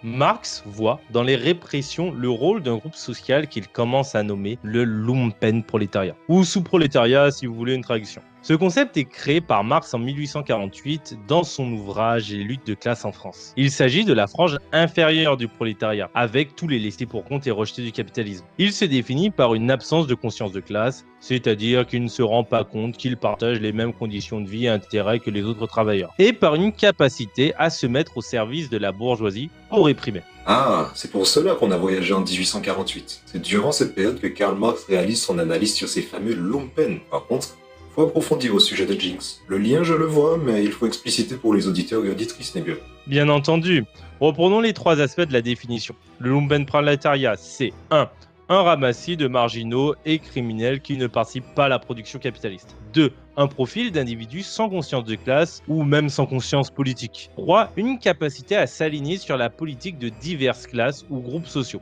Marx voit dans les répressions le rôle d'un groupe social qu'il commence à nommer le Lumpenprolétariat, ou sous-prolétariat si vous voulez une traduction. Ce concept est créé par Marx en 1848 dans son ouvrage Les luttes de classe en France. Il s'agit de la frange inférieure du prolétariat, avec tous les laissés pour compte et rejetés du capitalisme. Il se définit par une absence de conscience de classe, c'est-à-dire qu'il ne se rend pas compte qu'il partage les mêmes conditions de vie et intérêts que les autres travailleurs, et par une capacité à se mettre au service de la bourgeoisie pour réprimer. Ah, c'est pour cela qu'on a voyagé en 1848. C'est durant cette période que Karl Marx réalise son analyse sur ces fameux lumpen. Par contre, faut approfondir au sujet de Jinx. Le lien, je le vois, mais il faut expliciter pour les auditeurs et auditrices, Nebula. Bien entendu. Reprenons les trois aspects de la définition. Le Lumpenprolétariat, c'est 1. Un ramassis de marginaux et criminels qui ne participent pas à la production capitaliste. 2. Un profil d'individus sans conscience de classe ou même sans conscience politique. 3. Une capacité à s'aligner sur la politique de diverses classes ou groupes sociaux.